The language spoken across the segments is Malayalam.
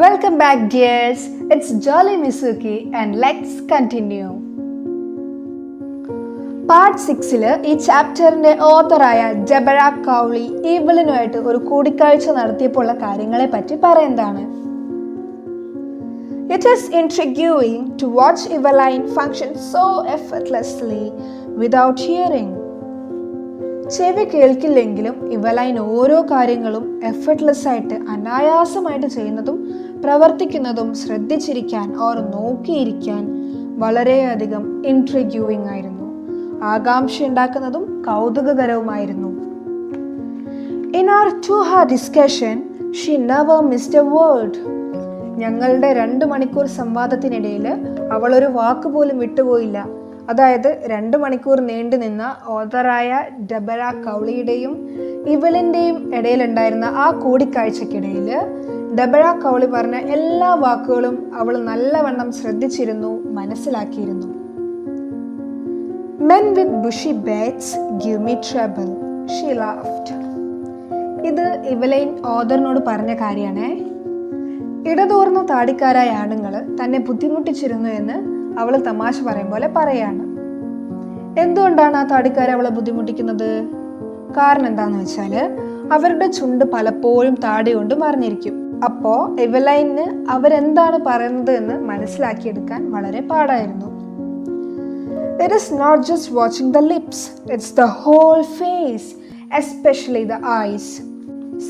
Welcome back, dears. It's Jolly Misuki and let's continue. Part 6 ഈ ചാപ്റ്ററിന്റെ ഓതറായ ഡെബറ കൗളി ഈവലിനുമായിട്ട് ഒരു കൂടിക്കാഴ്ച നടത്തിയപ്പോഴുള്ള കാര്യങ്ങളെ പറ്റി പറയുന്നതാണ്. It is intriguing to watch Eveline function so effortlessly without hearing. ചെവി കേൾക്കില്ലെങ്കിലും ഇവലൈൻ ഓരോ കാര്യങ്ങളും എഫർട്ട്ലെസ് ആയിട്ട് അനായാസമായിട്ട് ചെയ്യുന്നതും പ്രവർത്തിക്കുന്നതും ശ്രദ്ധിച്ചിരിക്കാൻ ഓർ നോക്കിയിരിക്കാൻ വളരെയധികം ഇൻട്രിഗ്യൂയിങ് ആയിരുന്നു, ആകാംക്ഷ ഉണ്ടാക്കുന്നതും കൗതുകകരവുമായിരുന്നു. In our 2-hour discussion, she never missed a word. ഞങ്ങളുടെ 2 മണിക്കൂർ സംവാദത്തിനിടയിൽ അവൾ ഒരു വാക്ക് പോലും വിട്ടുപോയില്ല. അതായത് 2 മണിക്കൂർ നീണ്ടു നിന്ന ഓതറായ ഡെബറ കൗളിയുടെയും ഇവലിൻ്റെയും ഇടയിലുണ്ടായിരുന്ന ആ കൂടിക്കാഴ്ചക്കിടയിൽ ഡെബറ കൗളി പറഞ്ഞ എല്ലാ വാക്കുകളും അവൾ നല്ലവണ്ണം ശ്രദ്ധിച്ചിരുന്നു, മനസ്സിലാക്കിയിരുന്നു. Men with bushy beds give me trouble, she laughed. ഇത് ഇവലൈൻ ഓതറിനോട് പറഞ്ഞ കാര്യമാണേ. ഇടതൂർന്ന താടിക്കാരായ ആണുങ്ങൾ തന്നെ ബുദ്ധിമുട്ടിച്ചിരുന്നു എന്ന് അവൾ തമാശ പറയും പോലെ പറയാണ്. എന്തുകൊണ്ടാണ് ആ താടിക്കാരെ അവളെ ബുദ്ധിമുട്ടിക്കുന്നത്? കാരണം എന്താന്ന് വെച്ചാൽ അവരുടെ ചുണ്ട് പലപ്പോഴും താടി കൊണ്ട് മറിഞ്ഞിരിക്കും. അപ്പോ എവലൈന് അവരെന്താണ് പറയുന്നത് എന്ന് മനസ്സിലാക്കിയെടുക്കാൻ വളരെ പാടായിരുന്നു. It is not just watching the lips, it's the whole face, especially the eyes.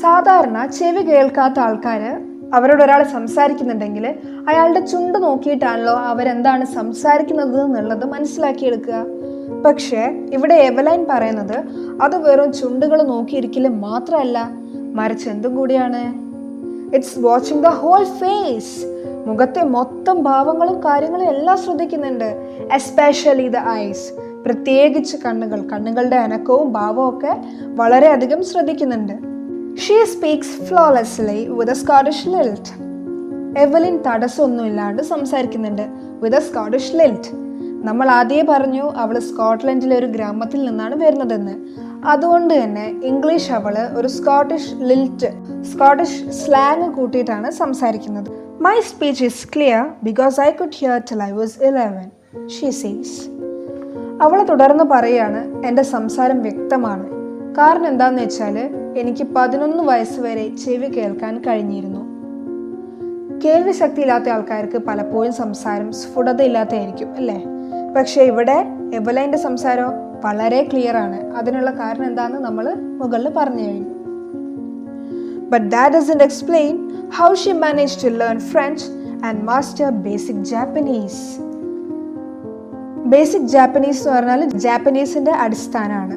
സാധാരണ ചെവി കേൾക്കാത്ത ആൾക്കാര് അവരോട് ഒരാൾ സംസാരിക്കുന്നുണ്ടെങ്കിൽ അയാളുടെ ചുണ്ട് നോക്കിയിട്ടാണല്ലോ അവരെന്താണ് സംസാരിക്കുന്നത് എന്നുള്ളത് മനസ്സിലാക്കിയെടുക്കുക. പക്ഷേ ഇവിടെ എവലൈൻ പറയുന്നത് അത് വെറും ചുണ്ടുകൾ നോക്കിയിരിക്കലും മാത്രമല്ല, മറിച്ച് എന്തും കൂടിയാണ്. It's watching the whole face. മുഖത്തെ മൊത്തം ഭാവങ്ങളും കാര്യങ്ങളും എല്ലാം ശ്രദ്ധിക്കുന്നുണ്ട്. എസ്പെഷ്യലി ദ ഐസ്, പ്രത്യേകിച്ച് കണ്ണുകളുടെ അനക്കവും ഭാവവും ഒക്കെ വളരെയധികം ശ്രദ്ധിക്കുന്നുണ്ട്. She speaks flawlessly with a Scottish lilt. Evelyn തടസ്സമൊന്നുമില്ലാണ്ട് സംസാരിക്കുന്നുണ്ട് with a Scottish lilt. നമ്മൾ ആദ്യമേ പറഞ്ഞു അവൾ സ്കോട്ട്ലൻഡിലെ ഒരു ഗ്രാമത്തിൽ നിന്നാണ് വരുന്നതെന്ന്. അതുകൊണ്ട് തന്നെ ഇംഗ്ലീഷ് അവള് ഒരു സ്കോട്ടിഷ് ലിൽറ്റ്, സ്കോട്ടിഷ് സ്ലാങ് കൂട്ടിയിട്ടാണ് സംസാരിക്കുന്നത്. My speech is clear because I could hear till I was 11, she says. അവൾ തുടർന്ന് പറയാണ്, എൻ്റെ സംസാരം വ്യക്തമാണ്. കാരണം എന്താന്ന് വെച്ചാൽ എനിക്ക് 11 വയസ്സ് വരെ ചെവി കേൾക്കാൻ കഴിഞ്ഞിരുന്നു. കേൾവി ശക്തി ഇല്ലാത്ത ആൾക്കാർക്ക് പലപ്പോഴും സംസാരം സ്ഫുടതയില്ലാത്തതായിരിക്കും അല്ലേ? പക്ഷെ ഇവിടെ എവലൈൻ്റെ സംസാരം വളരെ ക്ലിയർ ആണ്. അതിനുള്ള കാരണം എന്താണെന്ന് നമ്മൾ മുകളിൽ പറഞ്ഞു കഴിഞ്ഞു. But that doesn't explain how she managed to learn French and master basic Japanese. Basic Japanese എന്ന് പറഞ്ഞാൽ ജാപ്പനീസിന്റെ അടിസ്ഥാനമാണ്.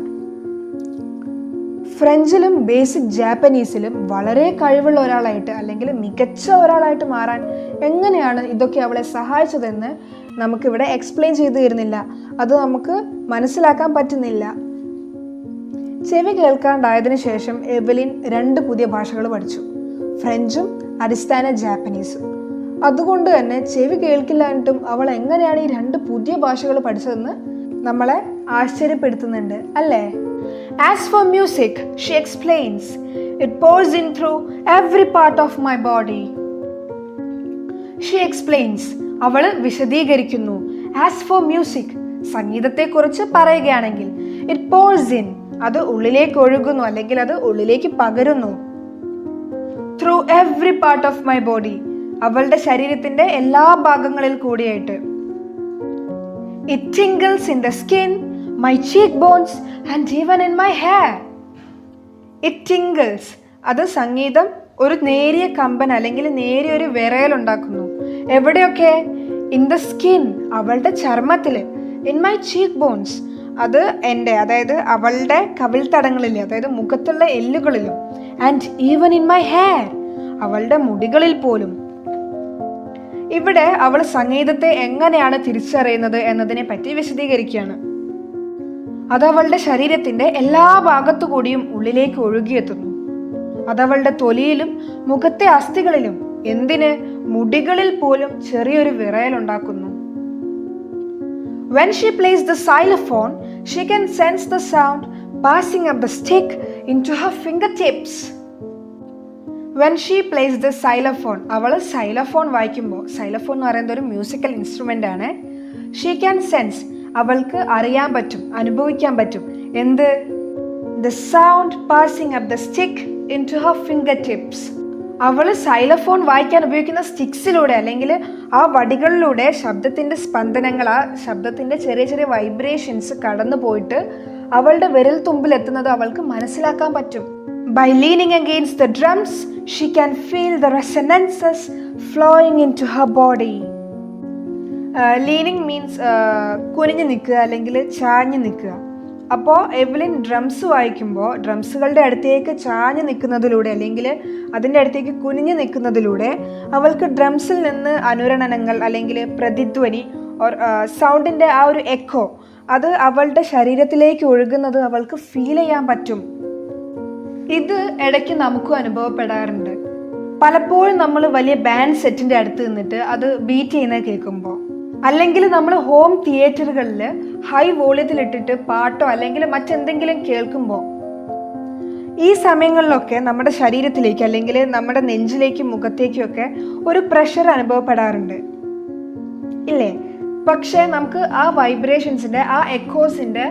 ഫ്രഞ്ചിലും ബേസിക് ജാപ്പനീസിലും വളരെ കഴിവുള്ള ഒരാളായിട്ട് അല്ലെങ്കിൽ മികച്ച ഒരാളായിട്ട് മാറാൻ എങ്ങനെയാണ് ഇതൊക്കെ അവളെ സഹായിച്ചതെന്ന് നമുക്കിവിടെ എക്സ്പ്ലെയിൻ ചെയ്തു തരുന്നില്ല. അത് നമുക്ക് മനസ്സിലാക്കാൻ പറ്റുന്നില്ല. ചെവി കേൾക്കാണ്ടായതിനു ശേഷം എവലിൻ 2 പുതിയ ഭാഷകൾ പഠിച്ചു, ഫ്രഞ്ചും അടിസ്ഥാന ജാപ്പനീസും. അതുകൊണ്ട് തന്നെ ചെവി കേൾക്കില്ലായിട്ടും അവൾ എങ്ങനെയാണ് ഈ 2 പുതിയ ഭാഷകൾ പഠിച്ചതെന്ന് നമ്മളെ ആശ്ചര്യപ്പെടുത്തുന്നുണ്ട് അല്ലേ? As for music, she explains, it pours in through every part of my body. She explains, അവൾ വിശദീകരിക്കുന്നു. As for music, സംഗീതത്തെക്കുറിച്ച് പറയുകയാണെങ്കിൽ it pours in, അത് ഉള്ളിലേക്ക് ഒഴുകുന്നു അല്ലെങ്കിൽ അത് ഉള്ളിലേക്ക് പകരുന്നു. Through every part of my body, അവളുടെ ശരീരത്തിന്റെ എല്ലാ ഭാഗങ്ങളിൽ കൂടിയായിട്ട്. It tingles in the skin, my cheekbones and even in my hair. It tingles, അത് സംഗീതം ഒരു നേരിയ കമ്പൻ അല്ലെങ്കിൽ നേരിയ ഒരു വിറയൽ ഉണ്ടാക്കുന്നു. എവിടെയൊക്കെ? ഇൻ ദ സ്കിൻ, അവളുടെ ചർമ്മത്തിൽ. ഇൻ മൈ ചീക്ക് ബോൺസ്, അത് എൻ്റെ അതായത് അവളുടെ കവിൾത്തടങ്ങളിലെ അതായത് മുഖത്തുള്ള എല്ലുകളിലും. And even in my hair, അവളുടെ മുടികളിൽ പോലും. ഇവിടെ അവൾ സംഗീതത്തെ എങ്ങനെയാണ് തിരിച്ചറിയുന്നത് എന്നതിനെ പറ്റി വിശദീകരിക്കുകയാണ്. അതവളുടെ ശരീരത്തിന്റെ എല്ലാ ഭാഗത്തു കൂടിയും ഉള്ളിലേക്ക് ഒഴുകിയെത്തുന്നു. അതവളുടെ തൊലിയിലും മുഖത്തെ അസ്ഥികളിലും, എന്തിന് മുടികളിൽ പോലും ചെറിയൊരു വിറയൽ ഉണ്ടാക്കുന്നു. When she plays the xylophone, she can sense the sound passing up the stick into her fingertips. When she plays the xylophone, അവൾ സൈലഫോൺ വായിക്കുമ്പോൾ, സൈലഫോൺ എന്ന് പറയുന്നത് ഒരു മ്യൂസിക്കൽ ഇൻസ്ട്രുമെൻ്റ് ആണ്. ഷീ ക്യാൻ സെൻസ്, അവൾക്ക് അറിയാൻ പറ്റും, അനുഭവിക്കാൻ പറ്റും. എന്ത്? The sound passing up the stick into her fingertips. അവൾ സൈലഫോൺ വായിക്കാൻ ഉപയോഗിക്കുന്ന സ്റ്റിക്സിലൂടെ അല്ലെങ്കിൽ ആ വടികളിലൂടെ ശബ്ദത്തിൻ്റെ സ്പന്ദനങ്ങൾ, ആ ശബ്ദത്തിൻ്റെ ചെറിയ ചെറിയ വൈബ്രേഷൻസ് കടന്നു പോയിട്ട് അവളുടെ വിരൽ തുമ്പിലെത്തുന്നത് അവൾക്ക് മനസ്സിലാക്കാൻ പറ്റും. By leaning against the drums, she can feel the resonances flowing into her body. Leaning means കുനിഞ്ഞു നിൽക്കുക അല്ലെങ്കിൽ ചാഞ്ഞു നിൽക്കുക. അപ്പോൾ എവലിൻ ഡ്രംസ് വായിക്കുമ്പോൾ ഡ്രംസുകളുടെ അടുത്തേക്ക് ചാഞ്ഞു നിൽക്കുന്നതിലൂടെ അല്ലെങ്കിൽ അതിൻ്റെ അടുത്തേക്ക് കുനിഞ്ഞു നിൽക്കുന്നതിലൂടെ അവൾക്ക് ഡ്രംസിൽ നിന്ന് അനുരണനങ്ങൾ അല്ലെങ്കിൽ പ്രതിധ്വനി സൗണ്ടിൻ്റെ ആ ഒരു എക്കോ അത് അവളുടെ ശരീരത്തിലേക്ക് ഒഴുകുന്നത് അവൾക്ക് ഫീൽ ചെയ്യാൻ പറ്റും. ഇത് ഇടയ്ക്ക് നമുക്കും അനുഭവപ്പെടാറുണ്ട്. പലപ്പോഴും നമ്മൾ വലിയ ബാൻഡ് സെറ്റിൻ്റെ അടുത്ത് നിന്നിട്ട് അത് ബീറ്റ് ചെയ്യുന്നത് കേൾക്കുമ്പോൾ, അല്ലെങ്കിൽ നമ്മൾ ഹോം തിയേറ്ററുകളിൽ ഹൈ വോളിയത്തിലിട്ടിട്ട് പാട്ടോ അല്ലെങ്കിൽ മറ്റെന്തെങ്കിലും കേൾക്കുമ്പോൾ, ഈ സമയങ്ങളിലൊക്കെ നമ്മുടെ ശരീരത്തിലേക്ക് അല്ലെങ്കിൽ നമ്മുടെ നെഞ്ചിലേക്കും മുഖത്തേക്കും ഒക്കെ ഒരു പ്രഷർ അനുഭവപ്പെടാറുണ്ട് ഇല്ലേ? പക്ഷേ നമുക്ക് ആ വൈബ്രേഷൻസിൻ്റെ, ആ എക്കോസിൻ്റെ,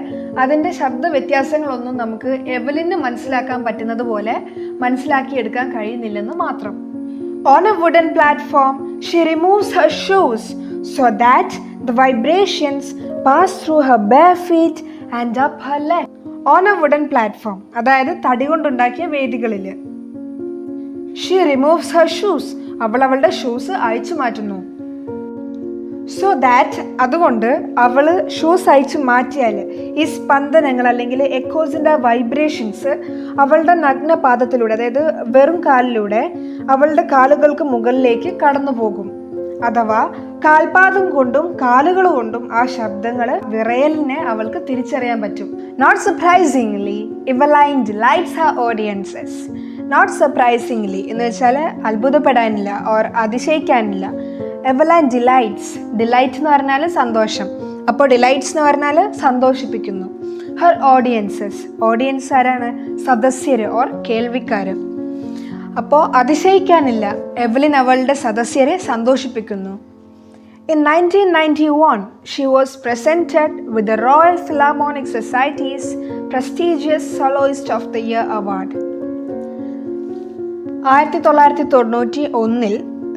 അതിൻ്റെ ശബ്ദ വ്യത്യാസങ്ങളൊന്നും നമുക്ക് എവലിന് മനസ്സിലാക്കാൻ പറ്റുന്നത് പോലെ മനസ്സിലാക്കിയെടുക്കാൻ കഴിയുന്നില്ലെന്ന് മാത്രം. On a wooden platform, she removes her shoes so that the vibrations pass through her bare feet and up her leg. On a wooden platform, അതായത് തടി കൊണ്ടുണ്ടാക്കിയ വേദികളിൽ. She removes her shoes, അവൾ അവളുടെ ഷൂസ് അഴിച്ചു മാറ്റുന്നു. സോ ദാറ്റ്, അതുകൊണ്ട് അവൾ ഷൂസ് അയച്ച് മാറ്റിയാൽ ഈ സ്പന്ദനങ്ങൾ അല്ലെങ്കിൽ എക്കോസിൻ്റെ വൈബ്രേഷൻസ് അവളുടെ നഗ്നപാദത്തിലൂടെ, അതായത് വെറും കാലിലൂടെ അവളുടെ കാലുകൾക്ക് മുകളിലേക്ക് കടന്നു പോകും. അഥവാ കാൽപാദം കൊണ്ടും കാലുകൾ കൊണ്ടും ആ ശബ്ദങ്ങൾ വിറയലിനെ അവൾക്ക് തിരിച്ചറിയാൻ പറ്റും. Not surprisingly Evelyn delights her audiences. Not surprisingly എന്ന് വെച്ചാൽ അത്ഭുതപ്പെടാനില്ല ഓർ അതിശയിക്കാനില്ല. എവലൈൻ ഡിലൈറ്റ്സ്, ഡിലൈറ്റ് എന്ന് പറഞ്ഞാൽ സന്തോഷം, അപ്പോൾ ഡിലൈറ്റ്സ് എന്ന് പറഞ്ഞാൽ സന്തോഷിപ്പിക്കുന്നു. ഹർ ഓഡിയൻസസ്, ഓഡിയൻസ് ആരാണ്? സദസ്യർ ഓർ കേൾവിക്കാർ. അപ്പോൾ അതിശയിക്കാനില്ല, എവലിൻ അവളുടെ സദസ്യരെ സന്തോഷിപ്പിക്കുന്നു. In 1991, she was presented with the Royal Philharmonic Society's prestigious Soloist of the Year award. 1991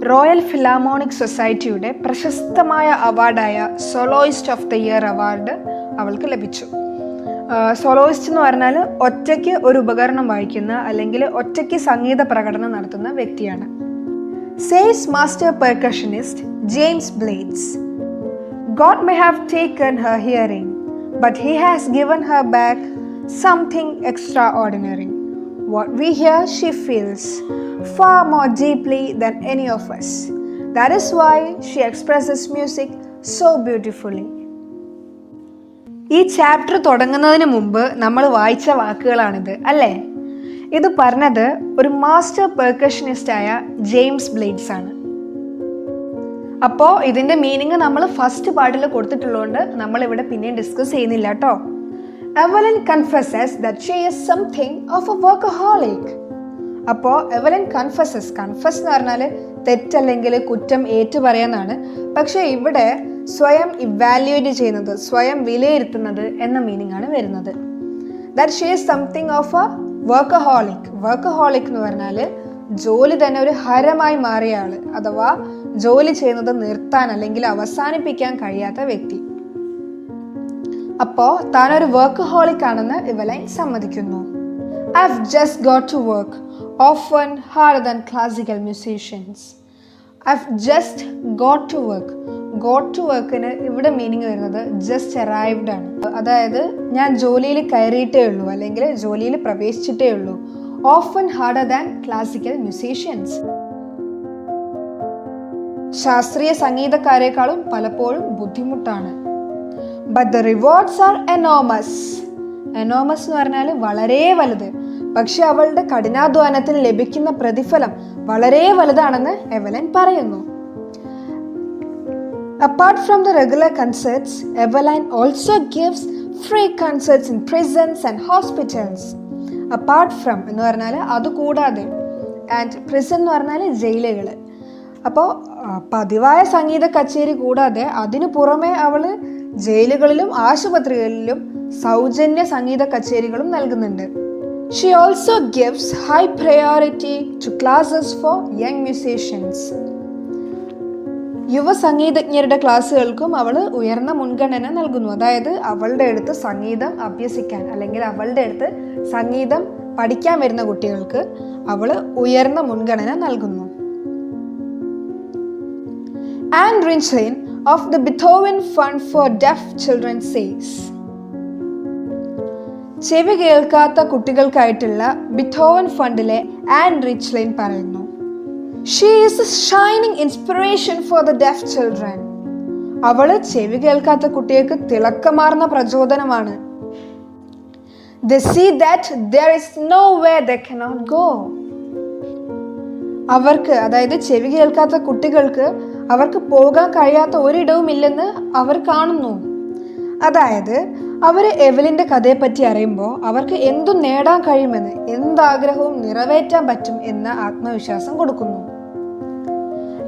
royal ഫിലാമോണിക് സൊസൈറ്റിയുടെ പ്രശസ്തമായ അവാർഡായ സോലോയിസ്റ്റ് ഓഫ് ദ ഇയർ അവാർഡ് അവൾക്ക് ലഭിച്ചു. സോലോയിസ്റ്റ് എന്ന് പറഞ്ഞാൽ ഒറ്റയ്ക്ക് ഒരു ഉപകരണം വായിക്കുന്ന അല്ലെങ്കിൽ ഒറ്റയ്ക്ക് സംഗീത പ്രകടനം നടത്തുന്ന വ്യക്തിയാണ്. Says master percussionist James Blades, God may have taken her hearing, but he has given her back something extraordinary. What we hear, she feels far more deeply than any of us. That is why she expresses music so beautifully. ഈ ചാപ്റ്റർ തുടങ്ങുന്നതിന് മുമ്പ് നമ്മൾ വായിച്ച വാക്കുകളാണിത് അല്ലേ? ഇത് പറഞ്ഞത് ഒരു മാസ്റ്റർ പെർക്കഷനിസ്റ്റായ ജെയിംസ് ബ്ലേഡ്സ് ആണ്. അപ്പോൾ ഇതിൻ്റെ മീനിങ് നമ്മൾ ഫസ്റ്റ് പാർട്ടിൽ കൊടുത്തിട്ടുള്ളതുകൊണ്ട് നമ്മളിവിടെ പിന്നെയും ഡിസ്കസ് ചെയ്യുന്നില്ല കേട്ടോ. Evelyn confesses that she is something of a workaholic. അപ്പോൾ എവലിൻ കൺഫസ് എന്ന് പറഞ്ഞാൽ തെറ്റല്ലെങ്കിൽ കുറ്റം ഏറ്റു പറയാന്നാണ്. പക്ഷേ ഇവിടെ സ്വയം ഇവാലുവേറ്റ് ചെയ്യുന്നത്, സ്വയം വിലയിരുത്തുന്നത് എന്ന മീനിങ് ആണ് വരുന്നത്. That she is something of a workaholic. Workaholic എന്ന് പറഞ്ഞാൽ ജോലി തന്നെ ഒരു ഹരമായി മാറിയ ആൾ, അഥവാ ജോലി ചെയ്യുന്നത് നിർത്താൻ അല്ലെങ്കിൽ അവസാനിപ്പിക്കാൻ കഴിയാത്ത വ്യക്തി. അപ്പോൾ താനൊരു വർക്കഹോളിക് ആണെന്ന് ഇവലൈൻ സമ്മതിക്കുന്നു. I've just got to work, often harder than classical musicians. I've just got to work. Got to workന് ഇവിടെ മീനിങ് വരുന്നത് ജസ്റ്റ് അറൈവ്ഡ് ആണ്. അതായത് ഞാൻ ജോലിയിൽ കയറിയിട്ടേ ഉള്ളൂ അല്ലെങ്കിൽ ജോലിയിൽ പ്രവേശിച്ചിട്ടേ ഉള്ളൂ. Often harder than classical musicians. ശാസ്ത്രീയ സംഗീതക്കാരെക്കാളും പലപ്പോഴും ബുദ്ധിമുട്ടാണ്. But the rewards are enormous. Enormous എന്ന് പറഞ്ഞാൽ വളരെ വലുത്. പക്ഷെ അവളുടെ കഠിനാധ്വാനത്തിന് ലഭിക്കുന്ന പ്രതിഫലം വളരെ വലുതാണെന്ന് എവലൈൻ പറയുന്നു. Apart from the regular concerts, Eveline also gives free concerts in prisons and hospitals. Apart from എന്ന് പറഞ്ഞാൽ അതുകൂടാതെ, ആൻഡ് പ്രിസൺ എന്ന് പറഞ്ഞാൽ ജയിലുകൾ. അപ്പോൾ പതിവായ സംഗീത കച്ചേരി കൂടാതെ അതിനു പുറമെ അവൾ ജയിലുകളിലും ആശുപത്രികളിലും സൗജന്യ സംഗീത കച്ചേരികളും നൽകുന്നുണ്ട്. She also gives high priority to classes for young musicians. യുവ സംഗീതജ്ഞരുടെ ക്ലാസ്സുകൾക്കും അവൾ ഉയർന്ന മുൻഗണന നൽകുന്നു. അതായത് അവളുടെ അടുത്ത് സംഗീതം അഭ്യസിക്കാൻ അല്ലെങ്കിൽ അവളുടെ അടുത്ത് സംഗീതം പഠിക്കാൻ വരുന്ന കുട്ടികൾക്ക് അവൾ ഉയർന്ന മുൻഗണന നൽകുന്നു. Anne Richlin of the Beethoven Fund for Deaf Children says, ചെവി കേൾക്കാത്ത കുട്ടികൾക്കായിട്ടുള്ള ബിഥോവൻ ഫണ്ടിലെ ആൻ റിച്ച്ലിൻ പറയുന്നു, She is a shining inspiration for the deaf children. അവള് ചെവി കേൾക്കാത്ത കുട്ടികൾക്ക് തിളക്കമാർന്ന പ്രചോദനമാണ്. They see that there is nowhere they cannot go. അവർക്ക്, അതായത് ചെവി കേൾക്കാത്ത കുട്ടികൾക്ക് അവർക്ക് പോകാൻ കഴിയാത്ത ഒരിടവും ഇല്ലെന്ന് അവർ കാണുന്നു. അതായത് അവർ എവലിൻ്റെ കഥയെപ്പറ്റി അറിയുമ്പോൾ അവർക്ക് എന്തും നേടാൻ കഴിയുമെന്ന്, എന്താഗ്രഹവും നിറവേറ്റാൻ പറ്റും എന്ന ആത്മവിശ്വാസം കൊടുക്കുന്നു.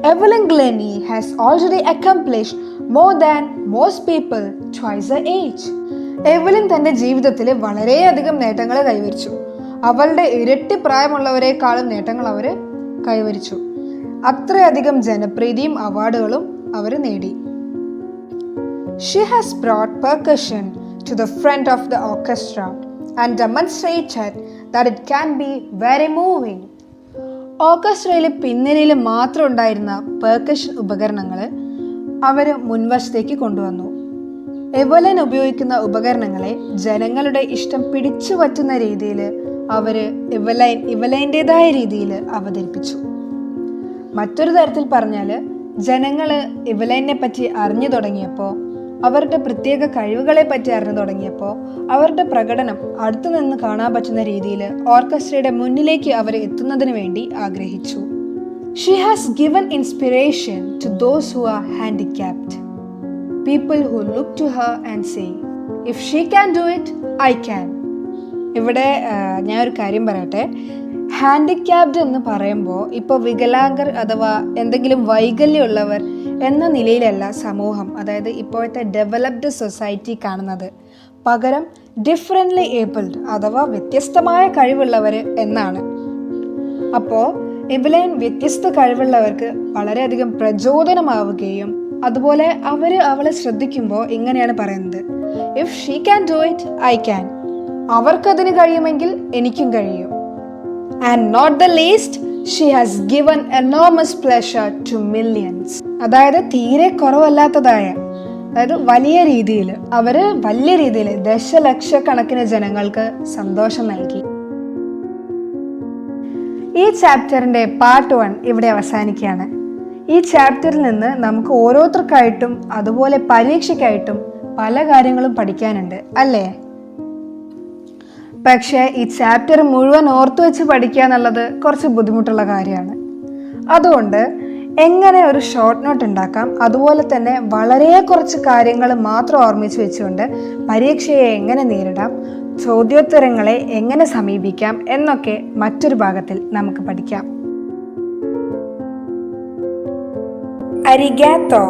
Evelyn Glennie has already accomplished more than most people twice her age. Evelyn തൻ്റെ ജീവിതത്തിൽ വളരെയധികം നേട്ടങ്ങൾ കൈവരിച്ചു. അവളുടെ ഇരട്ടി പ്രായമുള്ളവരെക്കാളും നേട്ടങ്ങൾ അവർ കൈവരിച്ചു. അത്രയധികം ജനപ്രീതിയും അവാർഡുകളും അവർ നേടി. She has brought percussion to the front of the orchestra and demonstrated that it can be very moving. ഓർക്കസ്ട്രയിലെ പിന്നണിയിൽ മാത്രം ഉണ്ടായിരുന്ന പെർക്കഷൻ ഉപകരണങ്ങൾ അവർ മുൻവശത്തേക്ക് കൊണ്ടുവന്നു. എവലൻ ഉപയോഗിക്കുന്ന ഉപകരണങ്ങളെ ജനങ്ങളുടെ ഇഷ്ടം പിടിച്ചു പറ്റുന്ന രീതിയിൽ അവർ ഇവലൈൻ്റെതായ രീതിയിൽ അവതരിപ്പിച്ചു. മറ്റൊരു തരത്തിൽ പറഞ്ഞാൽ, ജനങ്ങൾ ഇവലൈനെ പറ്റി അറിഞ്ഞു തുടങ്ങിയപ്പോൾ, അവരുടെ പ്രത്യേക കഴിവുകളെ പറ്റി അറിഞ്ഞു തുടങ്ങിയപ്പോൾ അവരുടെ പ്രകടനം അടുത്തു നിന്ന് കാണാൻ പറ്റുന്ന രീതിയിൽ ഓർക്കസ്ട്രയുടെ മുന്നിലേക്ക് അവർ എത്തുന്നതിന് വേണ്ടി ആഗ്രഹിച്ചു. She has given inspiration to those who are handicapped. People who look to her and say, if she can do it, I can. ഇവിടെ ഞാനൊരു കാര്യം പറയട്ടെ. ഹാൻഡിക്യാപ്ഡ് എന്ന് പറയുമ്പോൾ ഇപ്പോൾ വികലാംഗർ അഥവാ എന്തെങ്കിലും വൈകല്യമുള്ളവർ എന്ന നിലയിലല്ല സമൂഹം, അതായത് ഇപ്പോഴത്തെ ഡെവലപ്ഡ് സൊസൈറ്റി കാണുന്നത്. പകരം ഡിഫറൻ്റ്ലി ഏബിൾഡ് അഥവാ വ്യത്യസ്തമായ കഴിവുള്ളവർ എന്നാണ്. അപ്പോൾ എവലൈൻ വ്യത്യസ്ത കഴിവുള്ളവർക്ക് വളരെയധികം പ്രചോദനമാവുകയും അതുപോലെ അവർ അവളെ ശ്രദ്ധിക്കുമ്പോൾ ഇങ്ങനെയാണ് പറയുന്നത്, if she can do it, I can. അവർക്കതിന് കഴിയുമെങ്കിൽ എനിക്കും കഴിയും. And not the least, she has given enormous pleasure to millions. അതായത് തീരെ കുറവല്ലാത്തതായ, അതായത് വലിയ രീതിയിൽ ദശലക്ഷക്കണക്കിന് ജനങ്ങൾക്ക് സന്തോഷം നൽകി. ഈ ചാപ്റ്ററിൻ്റെ പാർട്ട് 1 ഇവിടെ അവസാനിക്കുകയാണ്. ഈ ചാപ്റ്ററിൽ നിന്ന് നമുക്ക് ഓരോരുത്തർക്കായിട്ടും അതുപോലെ പരീക്ഷയ്ക്കായിട്ടും പല കാര്യങ്ങളും പഠിക്കാനുണ്ട്, അല്ലേ? പക്ഷേ ഈ ചാപ്റ്റർ മുഴുവൻ ഓർത്തു വെച്ച് പഠിക്കുക എന്നുള്ളത് കുറച്ച് ബുദ്ധിമുട്ടുള്ള കാര്യമാണ്. അതുകൊണ്ട് എങ്ങനെ ഒരു ഷോർട്ട് നോട്ട് ഉണ്ടാക്കാം, അതുപോലെ തന്നെ വളരെ കുറച്ച് കാര്യങ്ങൾ മാത്രം ഓർമ്മിച്ച് വെച്ചുകൊണ്ട് പരീക്ഷയെ എങ്ങനെ നേരിടാം, ചോദ്യോത്തരങ്ങളെ എങ്ങനെ സമീപിക്കാം എന്നൊക്കെ മറ്റൊരു ഭാഗത്തിൽ നമുക്ക് പഠിക്കാം. അരിഗാത്തോ.